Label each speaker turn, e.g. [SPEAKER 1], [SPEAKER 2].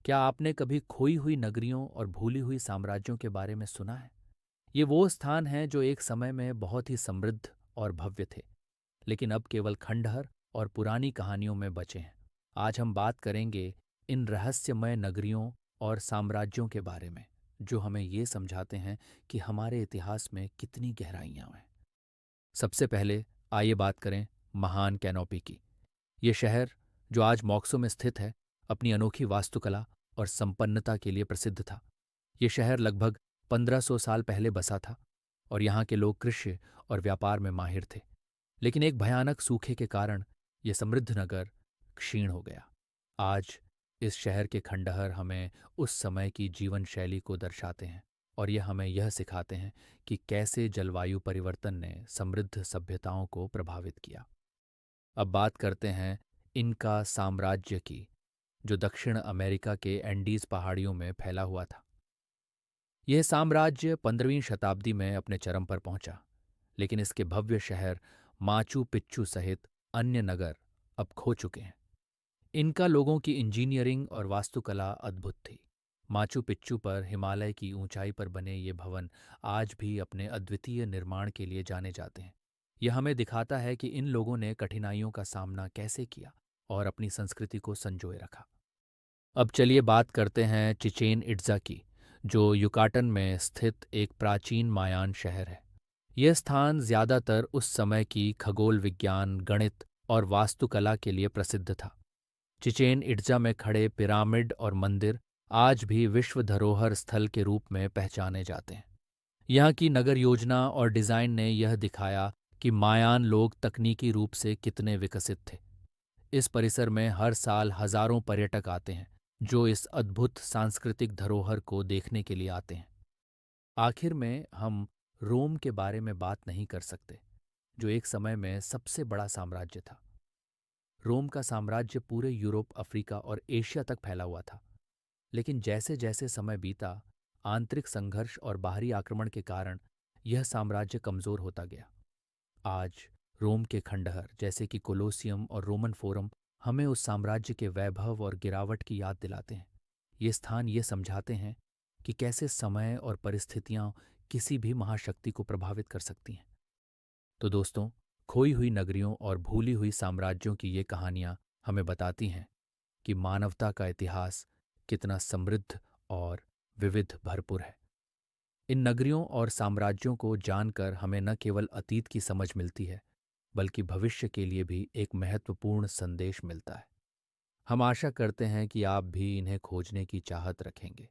[SPEAKER 1] क्या आपने कभी खोई हुई नगरियों और भूली हुई साम्राज्यों के बारे में सुना है? ये वो स्थान हैं जो एक समय में बहुत ही समृद्ध और भव्य थे, लेकिन अब केवल खंडहर और पुरानी कहानियों में बचे हैं। आज हम बात करेंगे इन रहस्यमय नगरियों और साम्राज्यों के बारे में, जो हमें ये समझाते हैं कि हमारे इतिहास में कितनी गहराइयाँ हैं। सबसे पहले आइए बात करें महान कैनोपी की। ये शहर, जो आज मॉक्सो में स्थित है, अपनी अनोखी वास्तुकला और संपन्नता के लिए प्रसिद्ध था। ये शहर लगभग 1500 साल पहले बसा था और यहाँ के लोग कृषि और व्यापार में माहिर थे। लेकिन एक भयानक सूखे के कारण ये समृद्ध नगर क्षीण हो गया। आज इस शहर के खंडहर हमें उस समय की जीवन शैली को दर्शाते हैं और ये हमें यह सिखाते हैं कि कैसे जलवायु परिवर्तन ने समृद्ध सभ्यताओं को प्रभावित किया। अब बात करते हैं इनका साम्राज्य की, जो दक्षिण अमेरिका के एंडीज पहाड़ियों में फैला हुआ था। यह साम्राज्य 15वीं शताब्दी में अपने चरम पर पहुंचा, लेकिन इसके भव्य शहर माचू पिच्चू सहित अन्य नगर अब खो चुके हैं। इनका लोगों की इंजीनियरिंग और वास्तुकला अद्भुत थी। माचू पिच्चू पर हिमालय की ऊंचाई पर बने ये भवन आज भी अपने अद्वितीय निर्माण के लिए जाने जाते हैं। यह हमें दिखाता है कि इन लोगों ने कठिनाइयों का सामना कैसे किया और अपनी संस्कृति को संजोए रखा। अब चलिए बात करते हैं चिचेन इट्जा की, जो युकाटन में स्थित एक प्राचीन मायान शहर है। यह स्थान ज्यादातर उस समय की खगोल विज्ञान, गणित और वास्तुकला के लिए प्रसिद्ध था। चिचेन इट्जा में खड़े पिरामिड और मंदिर आज भी विश्व धरोहर स्थल के रूप में पहचाने जाते हैं। यहाँ की नगर योजना और डिजाइन ने यह दिखाया कि मायान लोग तकनीकी रूप से कितने विकसित थे। इस परिसर में हर साल हजारों पर्यटक आते हैं, जो इस अद्भुत सांस्कृतिक धरोहर को देखने के लिए आते हैं। आखिर में हम रोम के बारे में बात नहीं कर सकते, जो एक समय में सबसे बड़ा साम्राज्य था। रोम का साम्राज्य पूरे यूरोप, अफ्रीका और एशिया तक फैला हुआ था। लेकिन जैसे जैसे समय बीता, आंतरिक संघर्ष और बाहरी आक्रमण के कारण यह साम्राज्य कमजोर होता गया। आज रोम के खंडहर जैसे कि कोलोसियम और रोमन फोरम हमें उस साम्राज्य के वैभव और गिरावट की याद दिलाते हैं। ये स्थान ये समझाते हैं कि कैसे समय और परिस्थितियां किसी भी महाशक्ति को प्रभावित कर सकती हैं। तो दोस्तों, खोई हुई नगरियों और भूली हुई साम्राज्यों की ये कहानियां हमें बताती हैं कि मानवता का इतिहास कितना समृद्ध और विविध भरपूर है। इन नगरियों और साम्राज्यों को जानकर हमें न केवल अतीत की समझ मिलती है, बल्कि भविष्य के लिए भी एक महत्वपूर्ण संदेश मिलता है। हम आशा करते हैं कि आप भी इन्हें खोजने की चाहत रखेंगे।